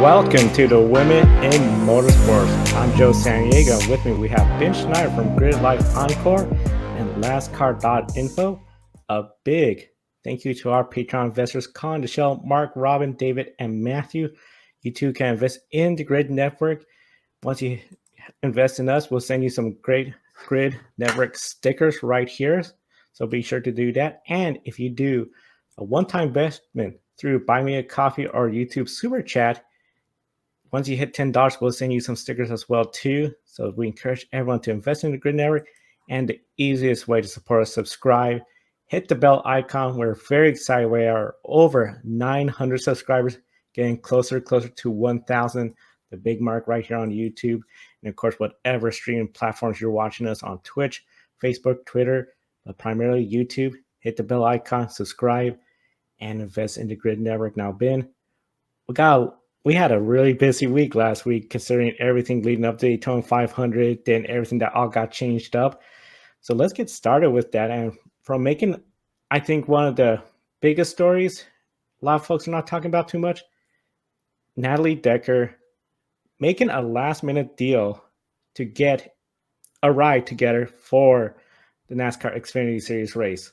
Welcome to the Women in Motorsports. I'm Joe Santiago. With me, we have Ben Schneider from Grid Life Encore and NASCAR.info. A big thank you to our Patreon investors, Colin, Michelle, Mark, Robin, David, and Matthew. You too can invest in the Grid Network. Once you invest in us, we'll send you some great Grid Network stickers right here. So be sure to do that. And if you do a one-time investment through Buy Me a Coffee or YouTube Super Chat, once you hit $10, we'll send you some stickers as well too. So we encourage everyone to invest in the Grid Network. And the easiest way to support us, subscribe, hit the bell icon. We're very excited. We are over 900 subscribers, getting closer to 1,000, the big mark right here on YouTube. And of course, whatever streaming platforms you're watching us on, Twitch, Facebook, Twitter, but primarily YouTube, hit the bell icon, subscribe, and invest in the Grid Network. Now, Ben, we had a really busy week last week, considering everything leading up to Daytona 500, then everything that all got changed up. So let's get started with that. And from making, I think, one of the biggest stories a lot of folks are not talking about too much, Natalie Decker making a last-minute deal to get a ride together for the NASCAR Xfinity Series race.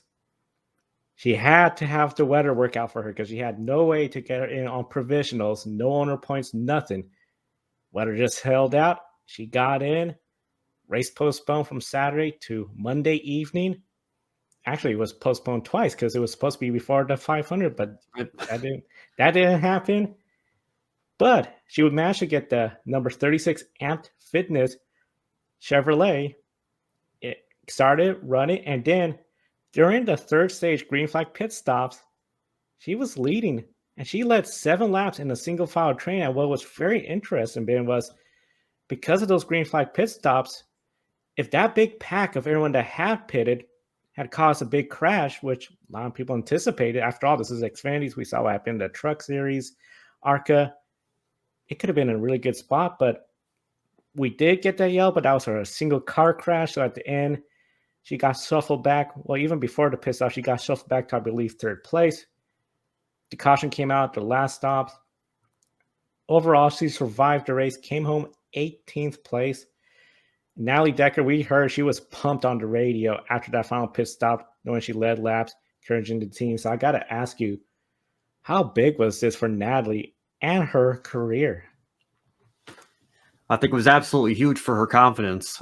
She had to have the weather work out for her because she had no way to get her in on provisionals, no owner points, nothing. Weather just held out. She got in. Race postponed from Saturday to Monday evening. Actually, it was postponed twice because it was supposed to be before the 500, but that didn't happen. But she would manage to get the number 36 Amped Fitness Chevrolet. It started running, and then during the third stage green flag pit stops, she was leading, and she led 7 laps in a single file train. And what was very interesting, Ben, was because of those green flag pit stops, if that big pack of everyone that had pitted had caused a big crash, which a lot of people anticipated, after all, this is Xfinity's, we saw what happened in the Truck Series, ARCA, it could have been a really good spot, but we did get that yell, but that was a single car crash. So at the end, she got shuffled back. Well, even before the pit stop, she got shuffled back to, I believe, third place. The caution came out at the last stop. Overall, she survived the race, came home 18th place. Natalie Decker, we heard she was pumped on the radio after that final pit stop, knowing she led laps, encouraging the team. So I got to ask you, how big was this for Natalie and her career? I think it was absolutely huge for her confidence.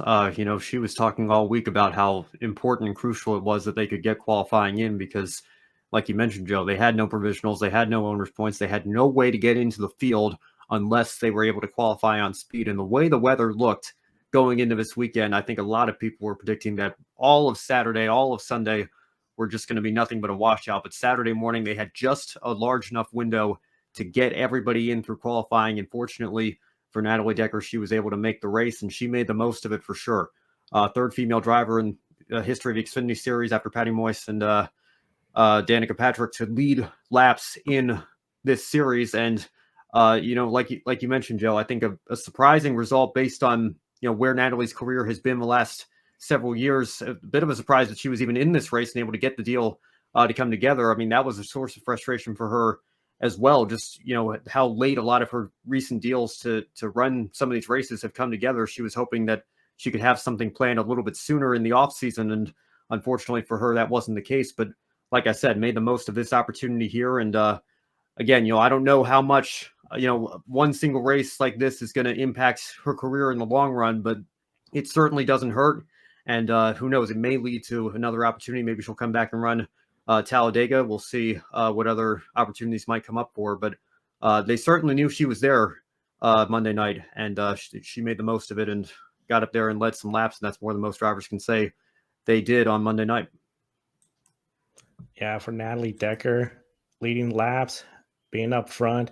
She was talking all week about how important and crucial it was that they could get qualifying in because, like you mentioned, Joe, they had no provisionals, they had no owners points, they had no way to get into the field unless they were able to qualify on speed. And the way the weather looked going into this weekend, I think a lot of people were predicting that all of Saturday, all of Sunday were just going to be nothing but a washout. But Saturday morning, they had just a large enough window to get everybody in through qualifying. And fortunately, for Natalie Decker, she was able to make the race, and she made the most of it for sure. Third female driver in the history of the Xfinity Series after Patty Moyse and Danica Patrick to lead laps in this series. And, like you mentioned, Joe, I think a surprising result based on, where Natalie's career has been the last several years. A bit of a surprise that she was even in this race and able to get the deal to come together. I mean, that was a source of frustration for her as well, just how late a lot of her recent deals to run some of these races have come together. She was hoping that she could have something planned a little bit sooner in the off season, and unfortunately for her, that wasn't the case. But like I said, made the most of this opportunity here. And again, I don't know how much one single race like this is going to impact her career in the long run, but it certainly doesn't hurt. And who knows, it may lead to another opportunity. Maybe she'll come back and run Talladega. We'll see what other opportunities might come up for her, but they certainly knew she was there Monday night, and she made the most of it and got up there and led some laps, and that's more than most drivers can say they did on Monday night. Yeah, for Natalie Decker, leading laps, being up front,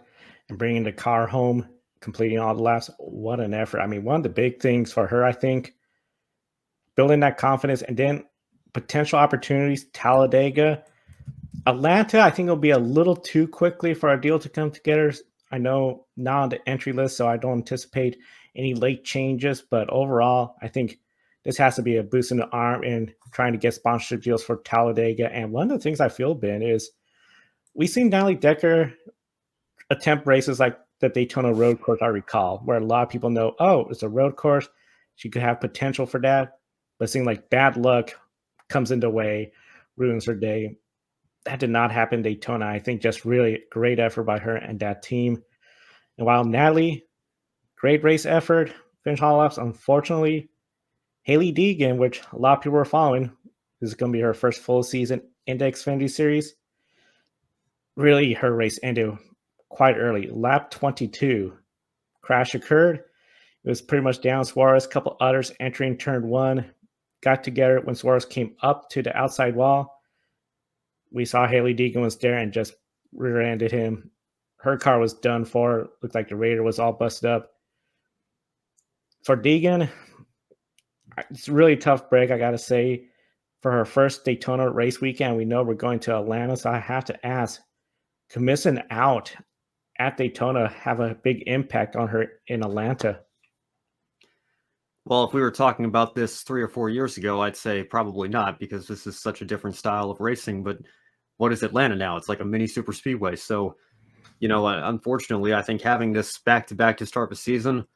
and bringing the car home, completing all the laps, what an effort. I mean, one of the big things for her, I think, building that confidence, and then potential opportunities, Talladega. Atlanta, I think it'll be a little too quickly for our deal to come together. I know not on the entry list, so I don't anticipate any late changes. But overall, I think this has to be a boost in the arm in trying to get sponsorship deals for Talladega. And one of the things I feel, Ben, is we've seen Natalie Decker attempt races like the Daytona road course I recall, where a lot of people know, oh, it's a road course. She could have potential for that. But it seemed like bad luck comes into way, ruins her day. That did not happen in Daytona. I think just really great effort by her and that team. And while Natalie, great race effort, finished all laps, unfortunately, Haley Deegan, which a lot of people were following, this is going to be her first full season in the Xfinity Series. Really, her race ended quite early. Lap 22, crash occurred. It was pretty much down Suarez, a couple others entering turn one, got together when Suarez came up to the outside wall. We saw Haley Deegan was there and just rear-ended him. Her car was done for. Looked like the Raider was all busted up. For Deegan, it's a really tough break, I got to say. For her first Daytona race weekend, we know we're going to Atlanta, so I have to ask, could missing out at Daytona have a big impact on her in Atlanta? Well, if we were talking about this 3 or 4 years ago, I'd say probably not, because this is such a different style of racing. But what is Atlanta now? It's like a mini super speedway. So, unfortunately, I think having this back to back to start the season,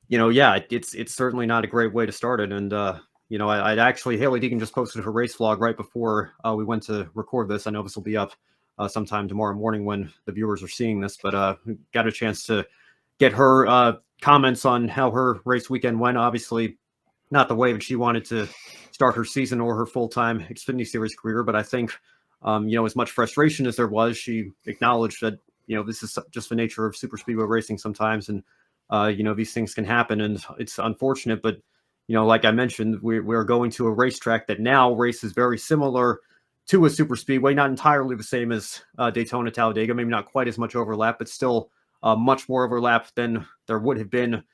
yeah, it's certainly not a great way to start it. And I'd actually, Haley Deegan just posted her race vlog right before we went to record this. I know this will be up sometime tomorrow morning when the viewers are seeing this, but got a chance to get her comments on how her race weekend went. Obviously, not the way that she wanted to start her season or her full-time Xfinity Series career, but I think, as much frustration as there was, she acknowledged that, this is just the nature of super speedway racing sometimes, and these things can happen, and it's unfortunate. But like I mentioned, we're going to a racetrack that now races very similar to a super speedway, not entirely the same as Daytona, Talladega, maybe not quite as much overlap, but still much more overlap than there would have been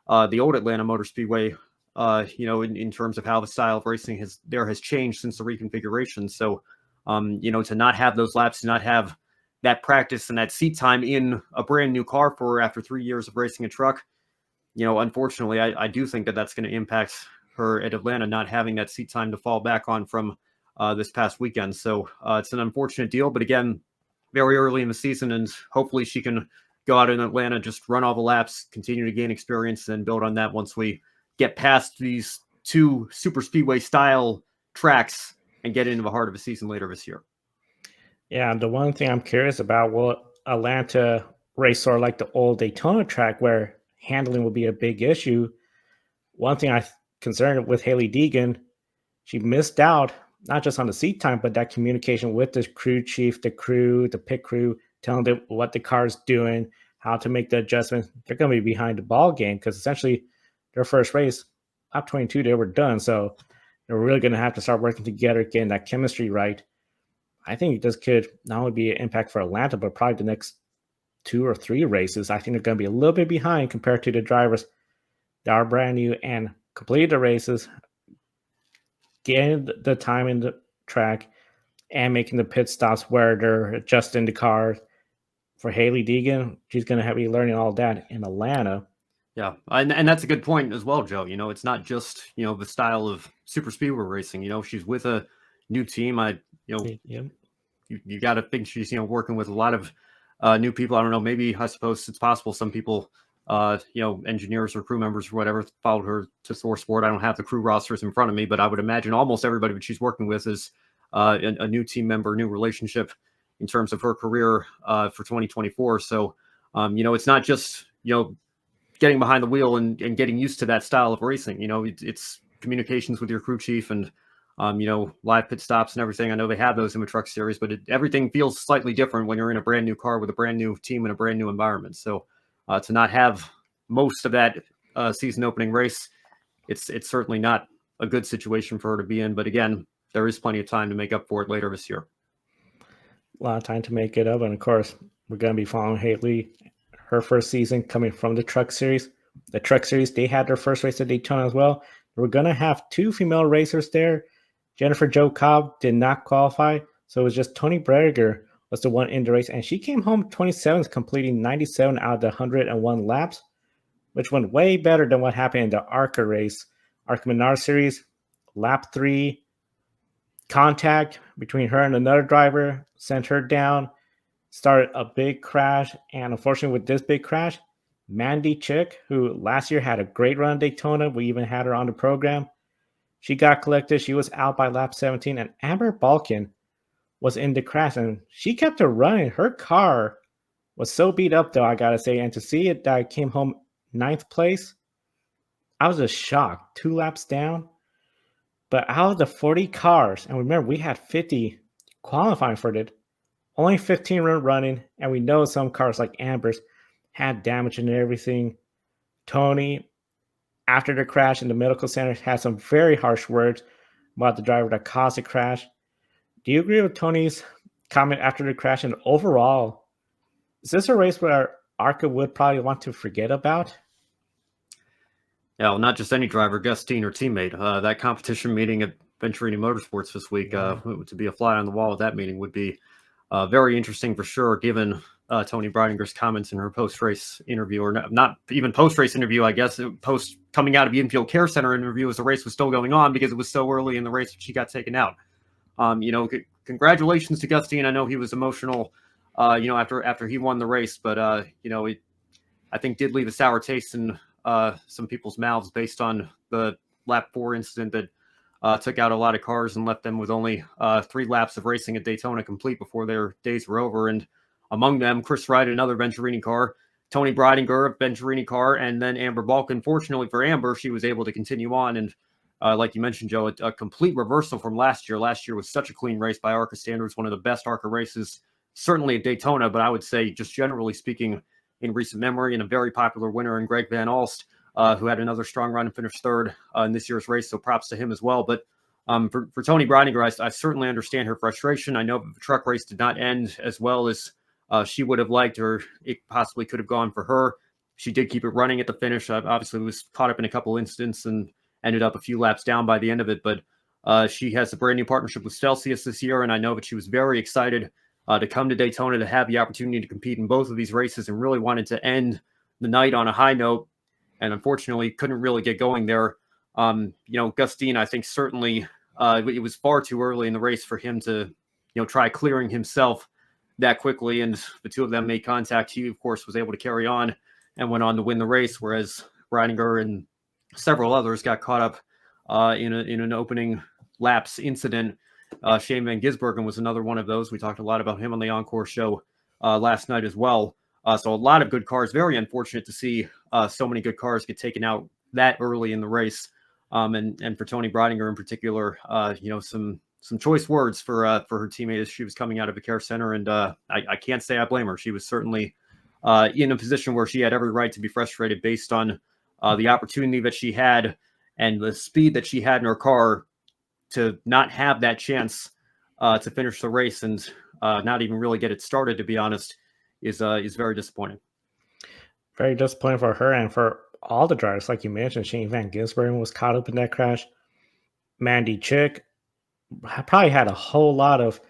the old Atlanta Motor Speedway. In terms of how the style of racing has changed since the reconfiguration. So, to not have those laps, to not have that practice and that seat time in a brand new car for her after 3 years of racing a truck, unfortunately, I do think that that's going to impact her at Atlanta, not having that seat time to fall back on from this past weekend. So it's an unfortunate deal, but again, very early in the season, and hopefully she can go out in Atlanta, just run all the laps, continue to gain experience, and build on that once we get past these two super speedway style tracks and get into the heart of the season later this year. Yeah, the one thing I'm curious about, will Atlanta race sort of like the old Daytona track where handling will be a big issue? One thing I'm concerned with Haley Deegan, she missed out not just on the seat time, but that communication with the crew chief, the crew, the pit crew, telling them what the car's doing, how to make the adjustments. They're going to be behind the ball game because essentially their first race, top 22, they were done. So they're really going to have to start working together, getting that chemistry right. I think this could not only be an impact for Atlanta, but probably the next 2 or 3 races. I think they're going to be a little bit behind compared to the drivers that are brand new and completed the races, getting the time in the track, and making the pit stops where they're adjusting the car. For Haley Deegan, she's going to be learning all that in Atlanta. Yeah, and that's a good point as well, Joe. It's not just the style of super speedway racing. She's with a new team. Yeah. You got to think she's working with a lot of new people. I don't know. Maybe I suppose it's possible some people, engineers or crew members or whatever, followed her to Motorsport. I don't have the crew rosters in front of me, but I would imagine almost everybody that she's working with is a new team member, new relationship in terms of her career for 2024. So, it's not just getting behind the wheel and getting used to that style of racing. It's communications with your crew chief and live pit stops and everything. I know they have those in the truck series, but everything feels slightly different when you're in a brand new car with a brand new team in a brand new environment. So to not have most of that season opening race, it's certainly not a good situation for her to be in. But again, there is plenty of time to make up for it later this year. A lot of time to make it up. And of course, we're going to be following Haley, her first season coming from the truck series. The truck series, they had their first race at Daytona as well. We're going to have 2 female racers there. Jennifer Jo Cobb did not qualify, so it was just Tony Breger was the one in the race, and she came home 27th, completing 97 out of the 101 laps, which went way better than what happened in the ARCA race. ARCA Menards Series, lap 3, contact between her and another driver sent her down. started a big crash. And unfortunately, with this big crash, Mandy Chick, who last year had a great run at Daytona, we even had her on the program, she got collected. She was out by lap 17. And Amber Balkan was in the crash, and she kept her running. Her car was so beat up, though, I gotta say. And to see it that I came home ninth place, I was just shocked. 2 laps down. But out of the 40 cars, and remember, we had 50 qualifying for it, only 15 were running. And we know some cars like Amber's had damage and everything. Tony, after the crash in the medical center, had some very harsh words about the driver that caused the crash. Do you agree with Tony's comment after the crash? And overall, is this a race where ARCA would probably want to forget about? Yeah, well, not just any driver, Gustine or teammate. That competition meeting at Venturini Motorsports this week, to be a fly on the wall at that meeting would be very interesting for sure, given Tony Breidinger's comments in her post-race interview, or not even post-race interview, I guess, post coming out of the Infield Care Center interview as the race was still going on because it was so early in the race that she got taken out. Congratulations to Gustine. I know he was emotional, after he won the race, but it I think did leave a sour taste in some people's mouths based on the lap 4 incident that took out a lot of cars and left them with only 3 laps of racing at Daytona complete before their days were over. And among them, Chris Wright, another Venturini car, Tony Breidinger, Venturini car, and then Amber Balkan. Fortunately for Amber, she was able to continue on. And like you mentioned, Joe, a complete reversal from last year. Last year was such a clean race by ARCA standards, one of the best ARCA races, certainly at Daytona, but I would say just generally speaking in recent memory, and a very popular winner in Greg Van Alst, who had another strong run and finished third in this year's race. So props to him as well. But for Tony Breidinger, I certainly understand her frustration. I know the truck race did not end as well as she would have liked, or it possibly could have gone for her. She did keep it running at the finish. Obviously was caught up in a couple incidents and ended up a few laps down by the end of it. But she has a brand new partnership with Celsius this year, and I know that she was very excited to come to Daytona to have the opportunity to compete in both of these races, and really wanted to end the night on a high note, and unfortunately couldn't really get going there. Gustine, I think certainly it was far too early in the race for him to, try clearing himself that quickly, and the two of them made contact. He, of course, was able to carry on and went on to win the race, whereas Breidinger and several others got caught up in an opening laps incident. Shane Van Gisbergen was another one of those. We talked a lot about him on the Encore show last night as well. So a lot of good cars. Very unfortunate to see so many good cars get taken out that early in the race. And for Tony Breidinger in particular, some choice words for her teammate as she was coming out of a care center. And I can't say I blame her. She was certainly in a position where she had every right to be frustrated based on the opportunity that she had and the speed that she had in her car to not have that chance to finish the race and not even really get it started, to be honest, is very disappointing. Very disappointing for her and for all the drivers. Like you mentioned, Shane Van Gisbergen was caught up in that crash. Mandy Chick probably had a whole lot of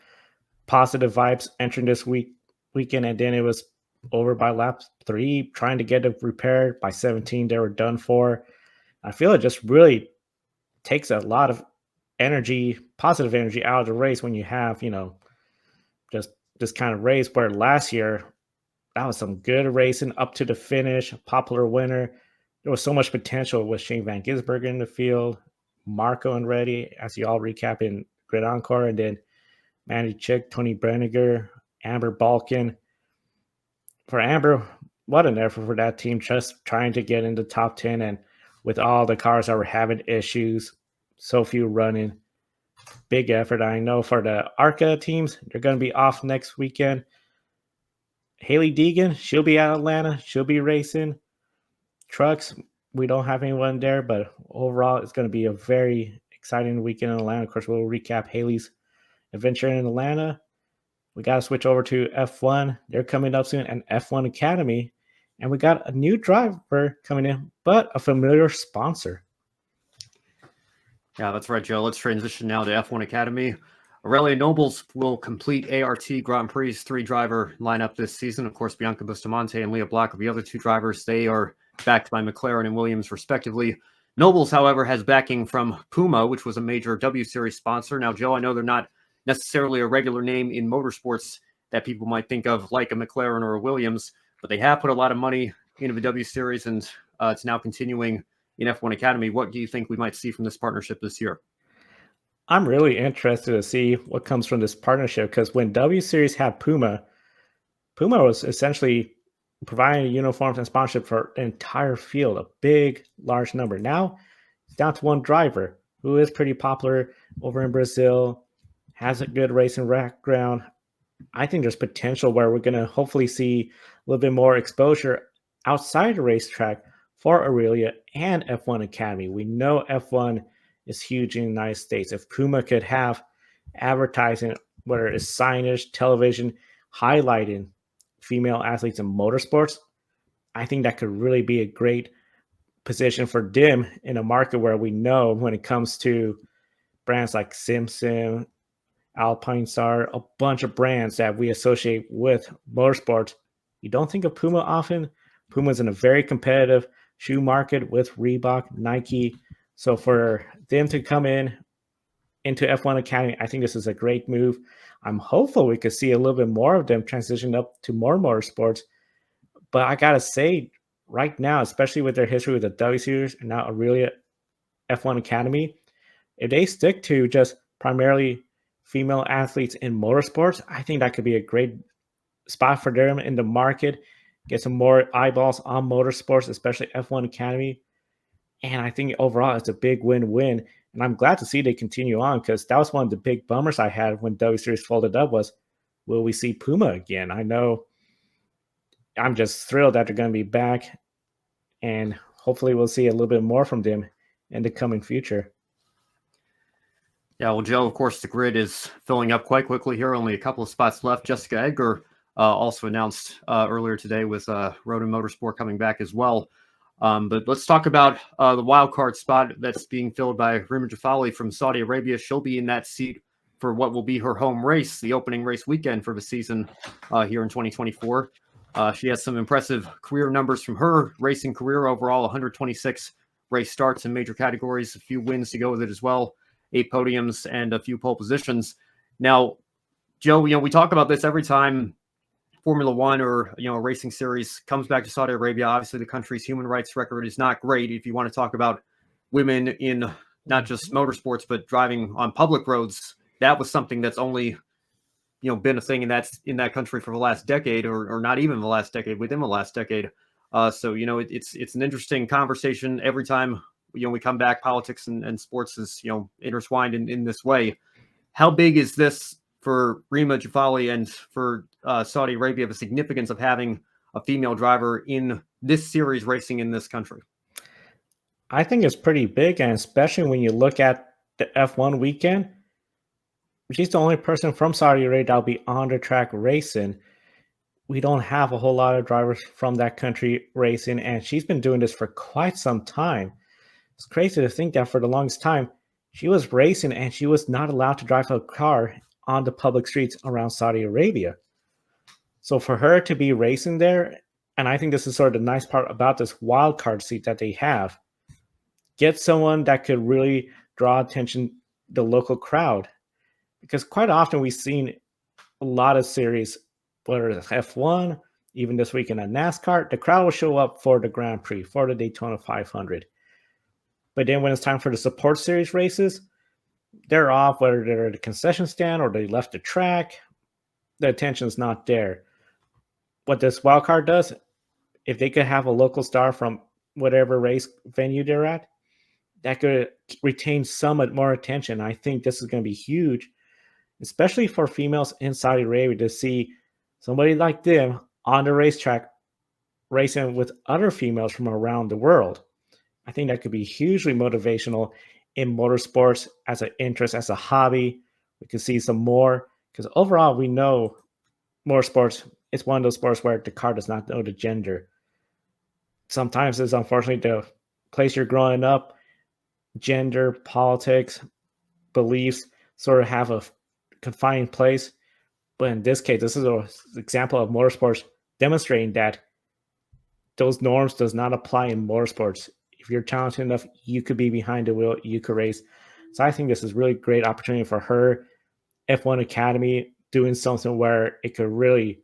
positive vibes entering this weekend, and then it was over by lap 3, trying to get it repaired. By 17, they were done for. I feel it just really takes a lot of energy, positive energy out of the race when you have, just this kind of race where last year that was some good racing up to the finish, popular winner. There was so much potential with Shane Van Gisbergen in the field, Marco and Reddy, as you all recap in Grid Encore, and then Mandy Chick, Tony Breidinger, Amber Balkan. For Amber, what an effort for that team, just trying to get in the top 10, and with all the cars that were having issues, so few running. Big effort. I know for the ARCA teams, they're going to be off next weekend. Haley Deegan, she'll be at Atlanta. She'll be racing. Trucks, we don't have anyone there, but overall, it's going to be a very exciting weekend in Atlanta. Of course, we'll recap Haley's adventure in Atlanta. We got to switch over to F1. They're coming up soon, and F1 Academy. And we got a new driver coming in, but a familiar sponsor. Yeah, that's right, Joe. Let's transition now to F1 Academy. Aurelia Nobles will complete ART Grand Prix 3-driver lineup this season. Of course, Bianca Bustamante and Leah Black are the other 2 drivers. They are backed by McLaren and Williams, respectively. Nobles, however, has backing from Puma, which was a major W Series sponsor. Now, Joe, I know they're not necessarily a regular name in motorsports that people might think of like a McLaren or a Williams, but they have put a lot of money into the W Series, and it's now continuing in F1 Academy. What do you think we might see from this partnership this year? I'm really interested to see what comes from this partnership because when W Series had Puma, Puma was essentially providing uniforms and sponsorship for the entire field, a big, large number. Now it's down to one driver who is pretty popular over in Brazil, has a good racing background. I think there's potential where we're going to hopefully see a little bit more exposure outside the racetrack for Aurelia and F1 Academy. We know F1 is huge in the United States. If Puma could have advertising, whether it's signage, television, highlighting female athletes in motorsports, I think that could really be a great position for them in a market where we know when it comes to brands like Simpson, Alpine Star, a bunch of brands that we associate with motorsports. You don't think of Puma often. Puma's in a very competitive shoe market with Reebok, Nike. So for them to come into F1 Academy, I think this is a great move. I'm hopeful we could see a little bit more of them transition up to more motorsports. But I gotta say, right now, especially with their history with the W Series and now Aurelia F1 Academy, if they stick to just primarily female athletes in motorsports, I think that could be a great spot for them in the market. Get some more eyeballs on motorsports, especially F1 Academy. And I think overall it's a big win-win. And I'm glad to see they continue on because that was one of the big bummers I had when W Series folded up was, will we see Puma again? I know I'm just thrilled that they're going to be back. And hopefully we'll see a little bit more from them in the coming future. Yeah, well, Joe, of course, the grid is filling up quite quickly here. Only a couple of spots left. Jessica Edgar also announced earlier today with Road and Motorsport coming back as well. But let's talk about the wild card spot that's being filled by Rima Jafali from Saudi Arabia. She'll be in that seat for what will be her home race, the opening race weekend for the season here in 2024. She has some impressive career numbers from her racing career overall, 126 race starts in major categories, a few wins to go with it as well, 8 podiums and a few pole positions. Now, Joe, we talk about this every time Formula One or a racing series comes back to Saudi Arabia. Obviously, the country's human rights record is not great. If you want to talk about women in not just motorsports but driving on public roads, that was something that's only been a thing in that country for the last decade, or not even the last decade, within the last decade. So it's an interesting conversation every time we come back. Politics and sports is intertwined in this way. How big is this for Rima Jafali and for Saudi Arabia, the significance of having a female driver in this series racing in this country? I think it's pretty big, and especially when you look at the F1 weekend, she's the only person from Saudi Arabia that'll be on the track racing. We don't have a whole lot of drivers from that country racing, and she's been doing this for quite some time. It's crazy to think that for the longest time, she was racing and she was not allowed to drive a car on the public streets around Saudi Arabia. So for her to be racing there, and I think this is sort of the nice part about this wild card seat that they have, get someone that could really draw attention, the local crowd. Because quite often we've seen a lot of series, whether it's F1, even this weekend at NASCAR, the crowd will show up for the Grand Prix, for the Daytona 500. But then when it's time for the support series races, they're off, whether they're at the concession stand or they left the track. The attention's not there. What this wildcard does, if they could have a local star from whatever race venue they're at, that could retain somewhat more attention. I think this is going to be huge, especially for females in Saudi Arabia, to see somebody like them on the racetrack racing with other females from around the world. I think that could be hugely motivational in motorsports as an interest, as a hobby. We could see some more because overall we know motorsports, it's one of those sports where the car does not know the gender. Sometimes it's unfortunately the place you're growing up, gender, politics, beliefs sort of have a confined place. But in this case, this is an example of motorsports demonstrating that those norms does not apply in motorsports. If you're talented enough, you could be behind the wheel, you could race. So I think this is really great opportunity for her. F1 Academy, doing something where it could really,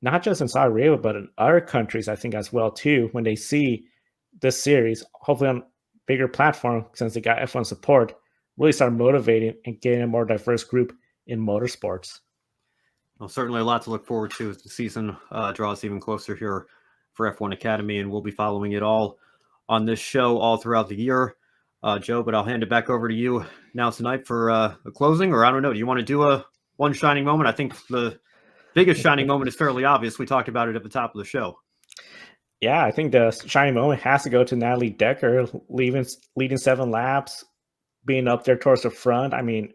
not just in Saudi Arabia, but in other countries, I think as well too, when they see this series, hopefully on bigger platform, since they got F1 support, really start motivating and getting a more diverse group in motorsports. Well, certainly a lot to look forward to as the season draws even closer here for F1 Academy, and we'll be following it all on this show all throughout the year, Joe. But I'll hand it back over to you now tonight for a closing, or I don't know. Do you want to do a one shining moment? I think the biggest shining moment is fairly obvious. We talked about it at the top of the show. Yeah, I think the shining moment has to go to Natalie Decker, leading 7 laps, being up there towards the front. I mean,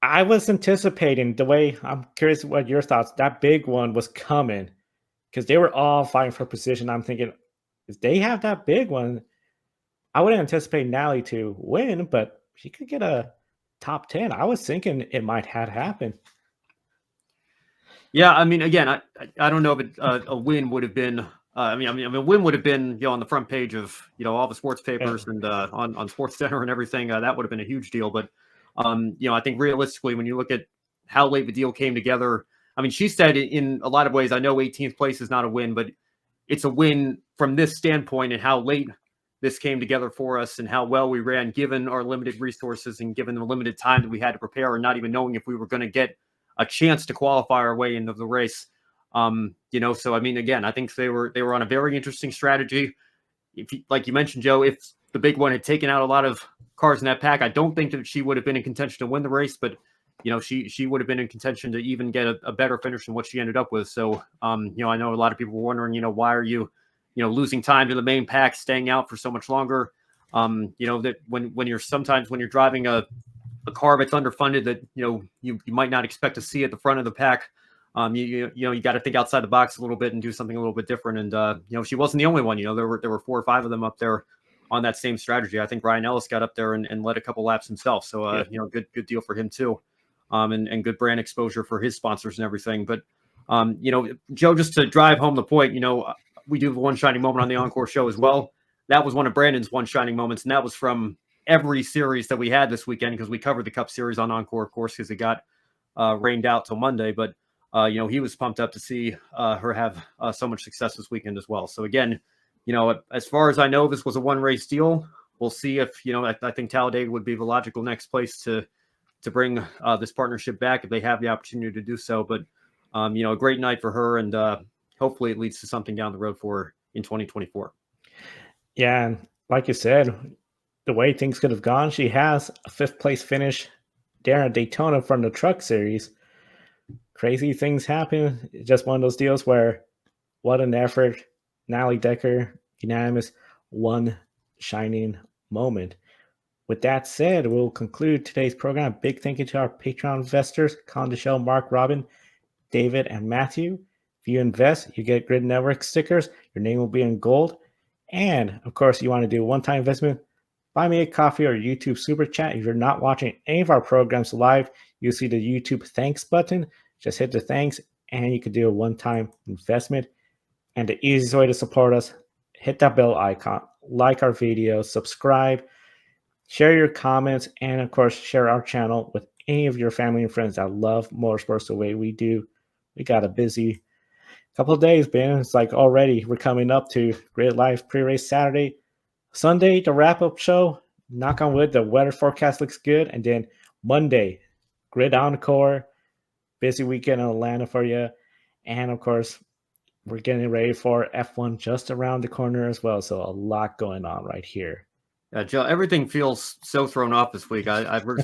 I was anticipating the way. I'm curious what your thoughts. That big one was coming because they were all fighting for position. I'm thinking, if they have that big one, I wouldn't anticipate Natalie to win, but she could get a top 10. I was thinking it might have happened. Yeah, I mean, again, I don't know if a win would have been. I mean, a win would have been on the front page of all the sports papers and on Sports Center and everything. That would have been a huge deal. But I think realistically, when you look at how late the deal came together, I mean, she said in a lot of ways, I know 18th place is not a win, but it's a win from this standpoint and how late this came together for us and how well we ran, given our limited resources and given the limited time that we had to prepare, and not even knowing if we were going to get a chance to qualify our way into the race. So I mean, again, I think they were on a very interesting strategy. Like you mentioned, Joe, if the big one had taken out a lot of cars in that pack, I don't think that she would have been in contention to win the race, but she would have been in contention to even get a better finish than what she ended up with. So I know a lot of people were wondering, why are you losing time to the main pack, staying out for so much longer? That when you're driving a car that's underfunded that you might not expect to see at the front of the pack, you got to think outside the box a little bit and do something a little bit different. And she wasn't the only one. There were 4 or 5 of them up there on that same strategy. I think Ryan Ellis got up there and led a couple laps himself. So good deal for him too, and good brand exposure for his sponsors and everything. But Joe, just to drive home the point, we do the one shining moment on the Encore show as well. That was one of Brandon's one shining moments, and that was from every series that we had this weekend, because we covered the Cup Series on Encore, of course, because it got rained out till Monday. But he was pumped up to see her have so much success this weekend as well. So again, as far as I know, this was a one race deal. We'll see if I think Talladega would be the logical next place to bring this partnership back if they have the opportunity to do so. But a great night for her, and hopefully it leads to something down the road for her in 2024. Yeah, and like you said, the way things could have gone, she has a 5th place finish there at Daytona from the Truck Series. Crazy things happen. It's just one of those deals where, what an effort. Natalie Decker, unanimous, one shining moment. With that said, we'll conclude today's program. Big thank you to our Patreon investors, Con DeShell, Mark, Robin, David, and Matthew. If you invest, you get Grid Network stickers. Your name will be in gold. And, of course, you want to do a one-time investment, buy me a coffee or YouTube super chat. If you're not watching any of our programs live, you'll see the YouTube thanks button. Just hit the thanks, and you can do a one-time investment. And the easiest way to support us, hit that bell icon, like our videos, subscribe, share your comments, and, of course, share our channel with any of your family and friends that love motorsports the way we do. We got a busy couple of days, Ben. It's like already we're coming up to Grid Life pre-race Saturday. Sunday, the wrap-up show. Knock on wood, the weather forecast looks good. And then Monday, Grid Encore. Busy weekend in Atlanta for you. And, of course, we're getting ready for F1 just around the corner as well. So a lot going on right here. Joe, everything feels so thrown off this week. I was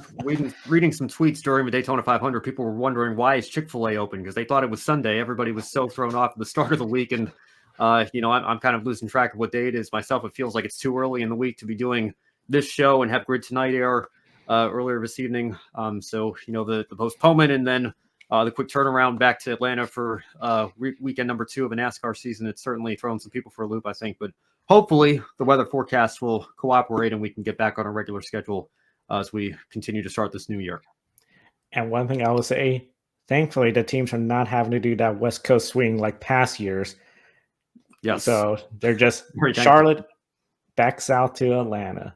reading some tweets during the Daytona 500. People were wondering, why is Chick-fil-A open? Because they thought it was Sunday. Everybody was so thrown off at the start of the week. And, I'm kind of losing track of what day it is myself. It feels like it's too early in the week to be doing this show and have Grid Tonight air earlier this evening. So, the postponement and then the quick turnaround back to Atlanta for weekend number 2 of the NASCAR season. It's certainly thrown some people for a loop, I think. But hopefully the weather forecast will cooperate and we can get back on a regular schedule as we continue to start this new year. And one thing I will say, thankfully, the teams are not having to do that West Coast swing like past years. Yes. So they're just Charlotte back south to Atlanta.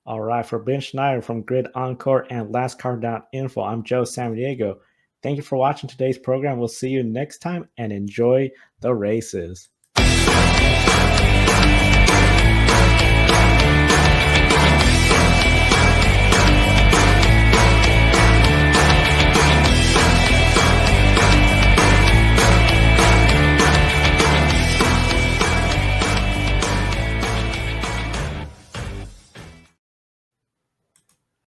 All right, for Ben Schneider from Grid Encore and NASCAR.info, I'm Joe Samdiego. Thank you for watching today's program. We'll see you next time and enjoy the races.